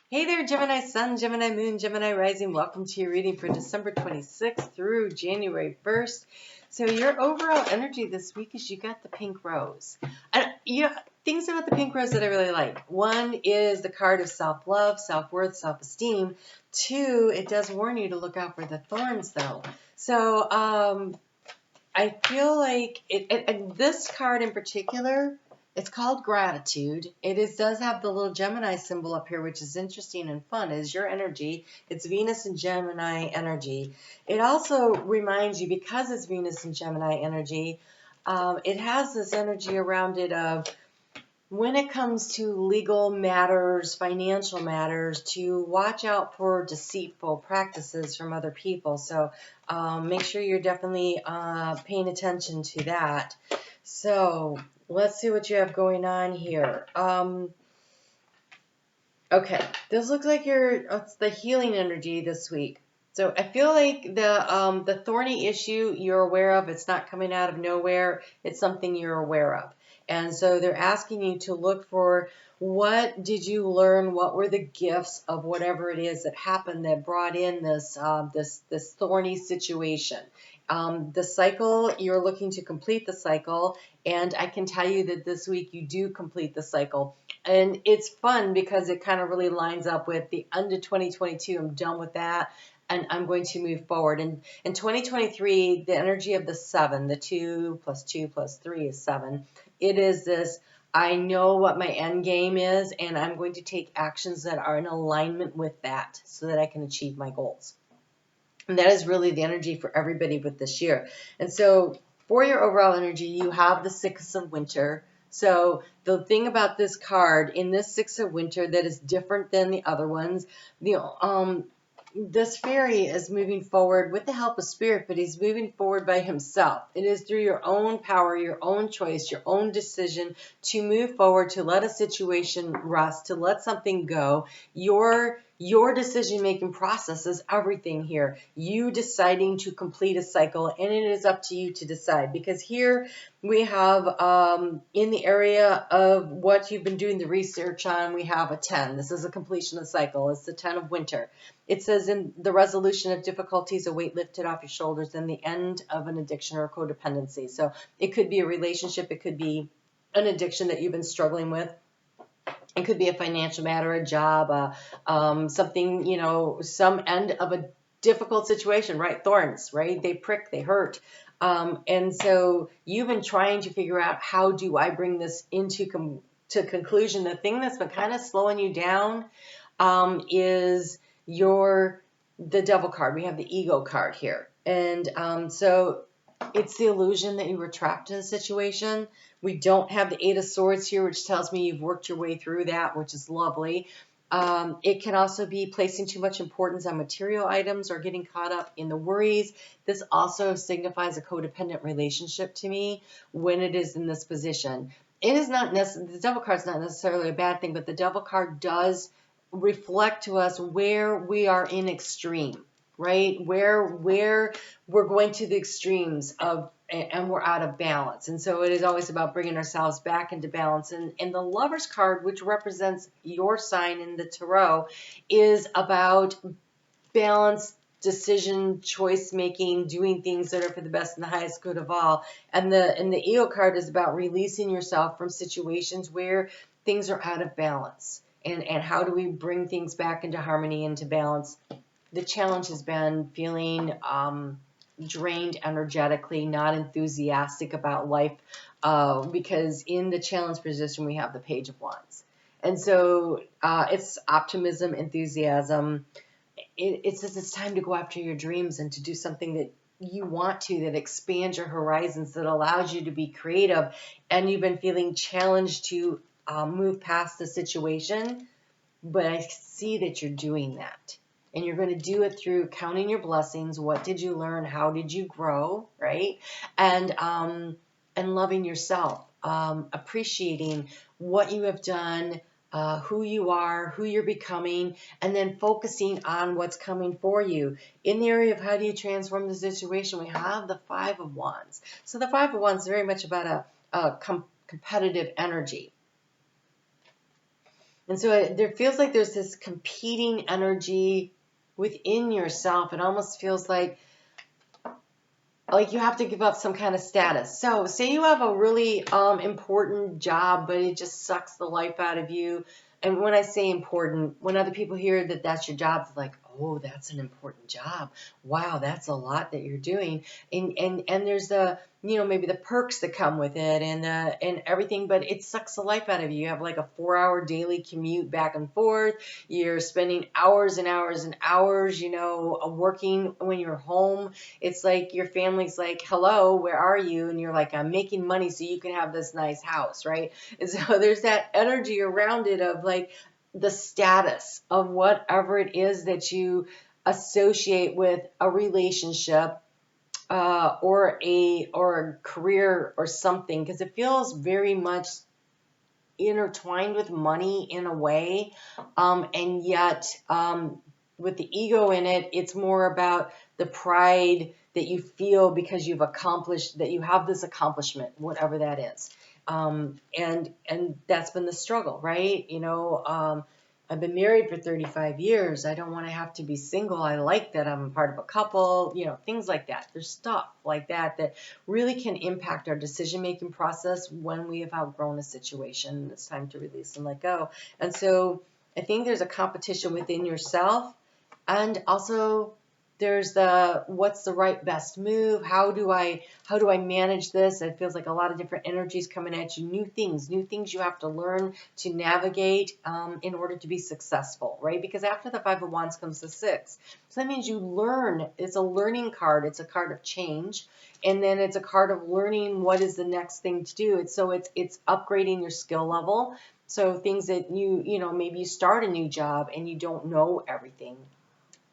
Hey there, Gemini Sun, Gemini Moon, Gemini Rising. Welcome to your reading for December 26th through January 1st. So your overall energy this week is you got the pink rose. And things about the pink rose that I really like. One is the card of self-love, self-worth, self-esteem. Two, it does warn you to look out for the thorns, though. So I feel like and this card in particular, it's called gratitude. Does have the little Gemini symbol up here, which is interesting and fun. It is your energy. It's Venus and Gemini energy. It also reminds you, because it's Venus and Gemini energy, it has this energy around it of when it comes to legal matters, financial matters, to watch out for deceitful practices from other people. So make sure you're definitely paying attention to that. So let's see what you have going on here. Okay, this looks like it's the healing energy this week. So I feel like the thorny issue you're aware of. It's not coming out of nowhere. It's something you're aware of. And so they're asking you to look for, what did you learn? What were the gifts of whatever it is that happened that brought in this thorny situation? The cycle, you're looking to complete the cycle, and I can tell you that this week you do complete the cycle. And it's fun because it kind of really lines up with the end of 2022. I'm done with that, and I'm going to move forward. And in 2023, the energy of the 7, the 2 plus 2 plus 3 is 7. It is this, I know what my end game is, and I'm going to take actions that are in alignment with that so that I can achieve my goals. And that is really the energy for everybody with this year. And so for your overall energy, you have the 6 of winter. So the thing about this card, in this 6 of winter that is different than the other ones, this fairy is moving forward with the help of spirit, but he's moving forward by himself. It is through your own power, your own choice, your own decision to move forward, to let a situation rest, to let something go. Your decision-making process is everything here. You deciding to complete a cycle, and it is up to you to decide. Because here we have, in the area of what you've been doing the research on, we have a 10. This is a completion of the cycle. It's the 10 of winter. It says in the resolution of difficulties, a weight lifted off your shoulders, and the end of an addiction or codependency. So it could be a relationship. It could be an addiction that you've been struggling with. It could be a financial matter, a job, something, some end of a difficult situation, right? Thorns, right? They prick, they hurt. And so you've been trying to figure out, how do I bring this to conclusion? The thing that's been kind of slowing you down is the devil card. We have the ego card here. And so it's the illusion that you were trapped in a situation. We don't have the 8 of Swords here, which tells me you've worked your way through that, which is lovely. It can also be placing too much importance on material items or getting caught up in the worries. This also signifies a codependent relationship to me when it is in this position. It is not the devil card is not necessarily a bad thing, but the devil card does reflect to us where we are in extreme, right? Where we're going to the extremes of, and we're out of balance. And so it is always about bringing ourselves back into balance. And the Lover's card, which represents your sign in the tarot, is about balance, decision, choice making, doing things that are for the best and the highest good of all. And the ego card is about releasing yourself from situations where things are out of balance. And how do we bring things back into harmony, into balance? The challenge has been feeling drained energetically, not enthusiastic about life, because in the challenge position we have the Page of Wands. And so it's optimism, enthusiasm. It says it's time to go after your dreams and to do something that you want to, that expands your horizons, that allows you to be creative. And you've been feeling challenged to move past the situation, but I see that you're doing that. And you're going to do it through counting your blessings. What did you learn? How did you grow? Right? And loving yourself, appreciating what you have done, who you are, who you're becoming, and then focusing on what's coming for you. In the area of how do you transform the situation, we have the 5 of Wands. So the 5 of Wands is very much about a competitive energy. And so there feels like there's this competing energy within yourself. It almost feels like you have to give up some kind of status. So say you have a really important job, but it just sucks the life out of you. And when I say important, when other people hear that that's your job, they're like, oh, that's an important job. Wow, that's a lot that you're doing. And there's maybe the perks that come with it and everything, but it sucks the life out of you. You have like a 4-hour daily commute back and forth. You're spending hours and hours and hours, working when you're home. It's like your family's like, hello, where are you? And you're like, I'm making money so you can have this nice house, right? And so there's that energy around it of like the status of whatever it is that you associate with a relationship or a career or something, because it feels very much intertwined with money in a way, and yet with the ego in it, it's more about the pride that you feel because you've accomplished, that you have this accomplishment, whatever that is. And that's been the struggle, right? I've been married for 35 years. I don't want to have to be single. I like that I'm part of a couple, things like that. There's stuff like that really can impact our decision-making process when we have outgrown a situation. It's time to release and let go. And so I think there's a competition within yourself, and also there's what's the right best move? How do I manage this? It feels like a lot of different energies coming at you, new things you have to learn to navigate in order to be successful, right? Because after the Five of Wands comes the Six. So that means you learn. It's a learning card. It's a card of change. And then it's a card of learning what is the next thing to do. It's upgrading your skill level. So things that maybe you start a new job and you don't know everything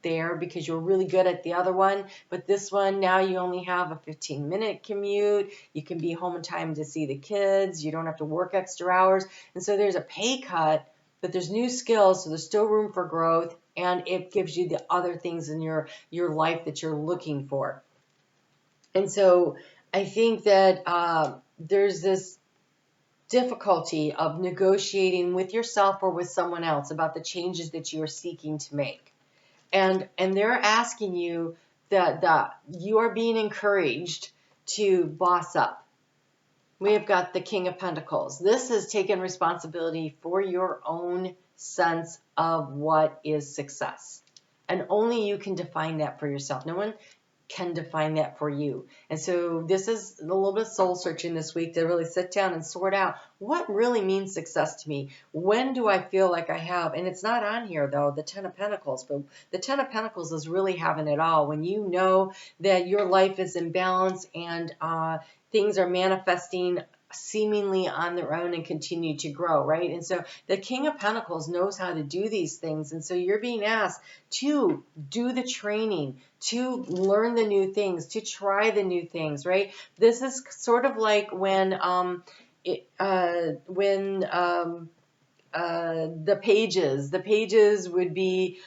there because you're really good at the other one, but this one now you only have a 15-minute commute. You can be home in time to see the kids. You don't have to work extra hours, and so there's a pay cut, but there's new skills, so there's still room for growth, and it gives you the other things in your life that you're looking for. And so I think that there's this difficulty of negotiating with yourself or with someone else about the changes that you are seeking to make. And they're asking you that you are being encouraged to boss up. We have got the King of Pentacles. This is taking responsibility for your own sense of what is success. And only you can define that for yourself. No one can define that for you. And so this is a little bit soul searching this week to really sit down and sort out what really means success to me. When do I feel like I have, and it's not on here though, the Ten of Pentacles, but the Ten of Pentacles is really having it all. When you know that your life is in balance and things are manifesting seemingly on their own and continue to grow, right? And so the King of Pentacles knows how to do these things. And so you're being asked to do the training, to learn the new things, to try the new things, right? This is sort of like when the pages would be,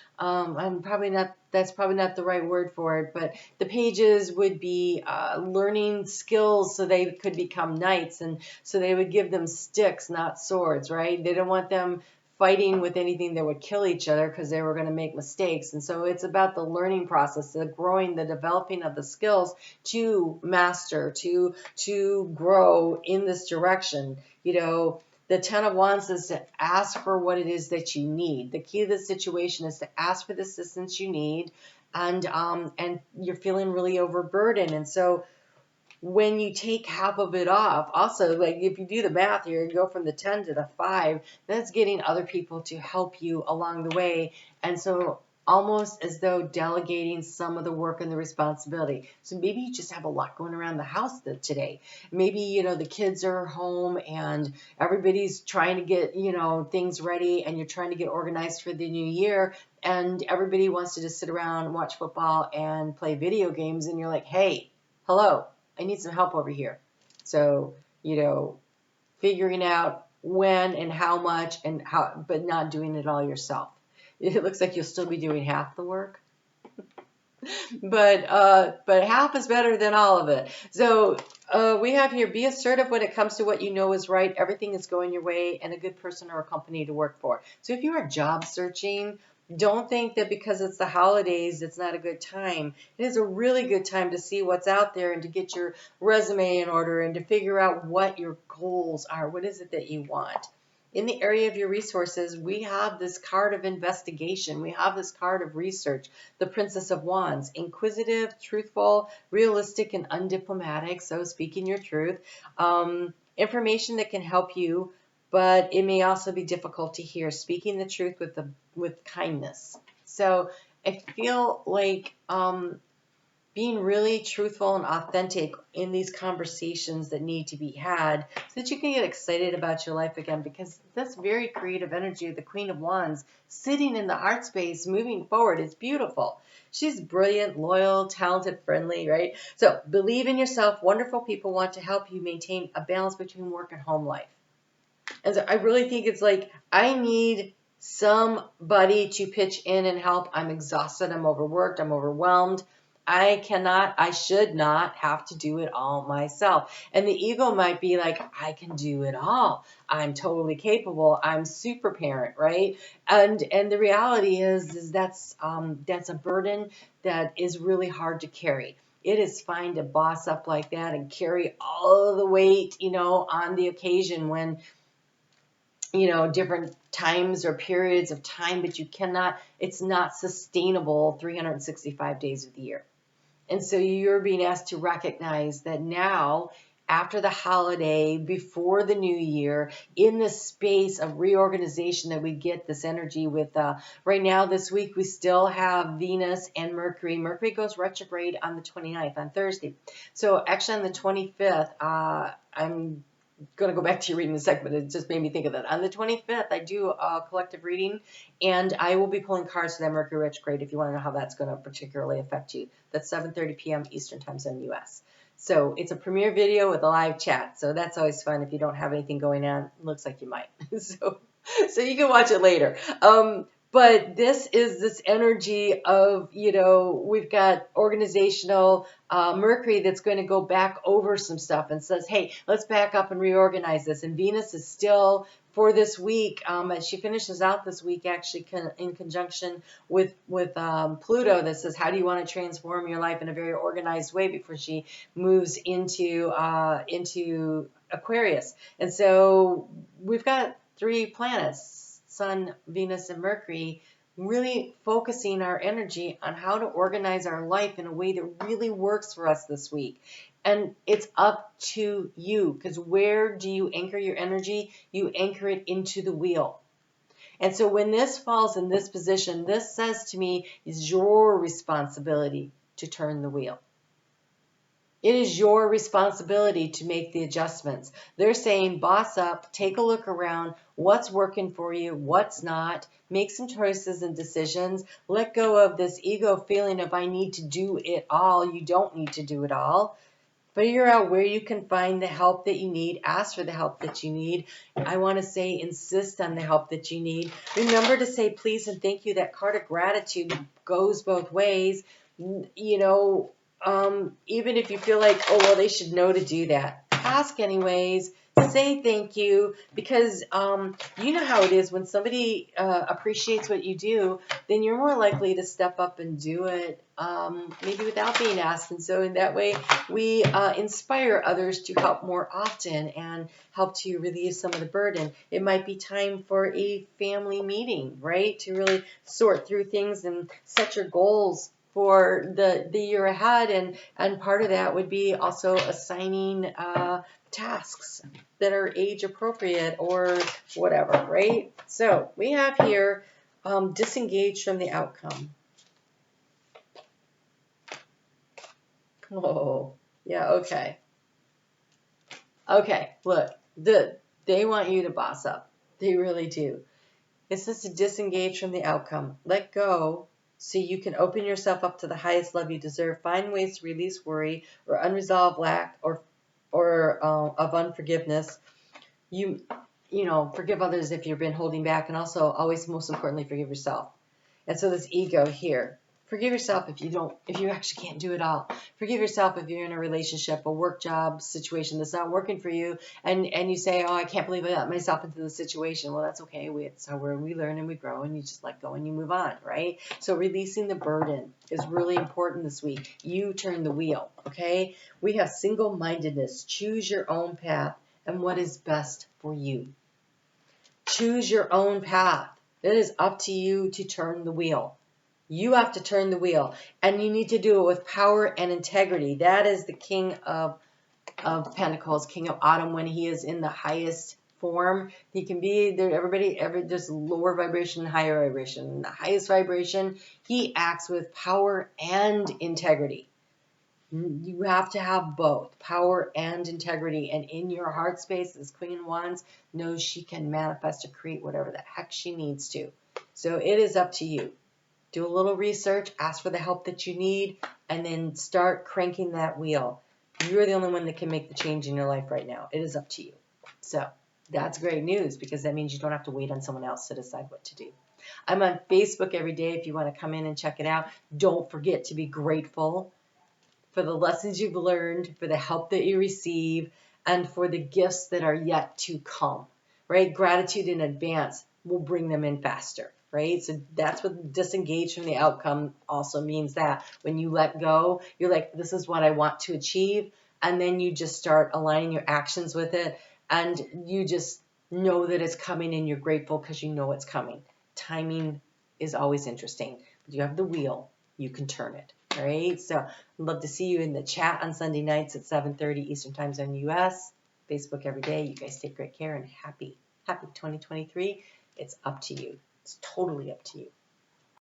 that's probably not the right word for it, but the pages would be learning skills so they could become knights, and so they would give them sticks, not swords, right? They don't want them fighting with anything that would kill each other because they were going to make mistakes. And so it's about the learning process, the growing, the developing of the skills to master, to grow in this direction. The Ten of Wands is to ask for what it is that you need. The key to the situation is to ask for the assistance you need, and you're feeling really overburdened. And so when you take half of it off, also, like if you do the math here and go from the 10 to the 5, that's getting other people to help you along the way. And so almost as though delegating some of the work and the responsibility. So maybe you just have a lot going around the house today. Maybe, the kids are home and everybody's trying to get, things ready, and you're trying to get organized for the new year, and everybody wants to just sit around, watch football and play video games. And you're like, hey, hello, I need some help over here. So, figuring out when and how much and how, but not doing it all yourself. It looks like you'll still be doing half the work. but half is better than all of it. So we have here, be assertive when it comes to what you know is right. Everything is going your way, and a good person or a company to work for. So if you are job searching, don't think that because it's the holidays, it's not a good time. It is a really good time to see what's out there and to get your resume in order and to figure out what your goals are. What is it that you want? In the area of your resources, we have this card of investigation. We have this card of research, the Princess of Wands, inquisitive, truthful, realistic, and undiplomatic. So speaking your truth, information that can help you, but it may also be difficult to hear. Speaking the truth with kindness. So I feel like being really truthful and authentic in these conversations that need to be had so that you can get excited about your life again, because this very creative energy of the Queen of Wands sitting in the heart space moving forward is beautiful. She's brilliant, loyal, talented, friendly, right? So believe in yourself. Wonderful people want to help you maintain a balance between work and home life. And so I really think it's like, I need somebody to pitch in and help. I'm exhausted. I'm overworked. I'm overwhelmed. I should not have to do it all myself. And the ego might be like, I can do it all. I'm totally capable. I'm super parent, right? And the reality is that's a burden that is really hard to carry. It is fine to boss up like that and carry all of the weight, on the occasion when, different times or periods of time, but it's not sustainable 365 days of the year. And so you're being asked to recognize that now, after the holiday, before the new year, in the space of reorganization that we get this energy with, right now this week, we still have Venus and Mercury. Mercury goes retrograde on the 29th, on Thursday. So actually on the 25th, I'm going to go back to your reading in a second, but it just made me think of that. On the 25th, I do a collective reading, and I will be pulling cards for that Mercury retrograde if you want to know how that's going to particularly affect you. That's 7:30 p.m. Eastern Time Zone, U.S. So it's a premiere video with a live chat, so that's always fun if you don't have anything going on. Looks like you might. so you can watch it later. But this is this energy of, we've got organizational Mercury that's going to go back over some stuff and says, hey, let's back up and reorganize this. And Venus is still, for this week, as she finishes out this week, actually in conjunction with Pluto, that says, how do you want to transform your life in a very organized way before she moves into Aquarius. And so we've got 3 planets, Sun, Venus, and Mercury, really focusing our energy on how to organize our life in a way that really works for us this week. And it's up to you, because where do you anchor your energy? You anchor it into the wheel. And so when this falls in this position, this says to me, is your responsibility to turn the wheel. It is your responsibility to make the adjustments. They're saying, boss up, take a look around, what's working for you, what's not, make some choices and decisions, let go of this ego feeling of I need to do it all. You don't need to do it all. Figure out where you can find the help that you need. Ask for the help that you need. I want to say insist on the help that you need. Remember to say please and thank you. That card of gratitude goes both ways. Even if you feel like, oh, well, they should know to do that. Ask anyways. Say thank you, because you know how it is when somebody appreciates what you do, then you're more likely to step up and do it, maybe without being asked. And so in that way, we inspire others to help more often and help to relieve some of the burden. It might be time for a family meeting, right, to really sort through things and set your goals for the year ahead. And part of that would be also assigning tasks that are age appropriate or whatever, right? So we have here disengage from the outcome. Oh, yeah, okay. Okay, look, they want you to boss up. They really do. It says to disengage from the outcome. Let go so you can open yourself up to the highest love you deserve. Find ways to release worry or unresolved lack or of unforgiveness. You forgive others if you've been holding back, and also always, most importantly, forgive yourself. And so this ego here, Forgive yourself if you actually can't do it all. Forgive yourself if you're in a relationship, a work job situation that's not working for you, and you say, oh, I can't believe I got myself into this situation. Well, that's okay. It's how we learn and we grow, and you just let go and you move on, right? So releasing the burden is really important this week. You turn the wheel, okay? We have single-mindedness. Choose your own path and what is best for you. Choose your own path. It is up to you to turn the wheel. You have to turn the wheel, and you need to do it with power and integrity. That is the King of Pentacles, King of Autumn, when he is in the highest form. He can be there. There's lower vibration, higher vibration. In the highest vibration, he acts with power and integrity. You have to have both power and integrity. And in your heart space, this Queen of Wands knows she can manifest or create whatever the heck she needs to. So it is up to you. Do a little research, ask for the help that you need, and then start cranking that wheel. You're the only one that can make the change in your life right now. It is up to you. So that's great news, because that means you don't have to wait on someone else to decide what to do. I'm on Facebook every day if you want to come in and check it out. Don't forget to be grateful for the lessons you've learned, for the help that you receive, and for the gifts that are yet to come, right? Gratitude in advance will bring them in faster, right? So that's what disengage from the outcome also means, that when you let go, you're like, this is what I want to achieve. And then you just start aligning your actions with it. And you just know that it's coming, and you're grateful because you know it's coming. Timing is always interesting. You have the wheel, you can turn it. All right, so I'd love to see you in the chat on Sunday nights at 7:30 Eastern Time Zone US. Facebook every day. You guys take great care, and happy 2023. It's up to you. It's totally up to you.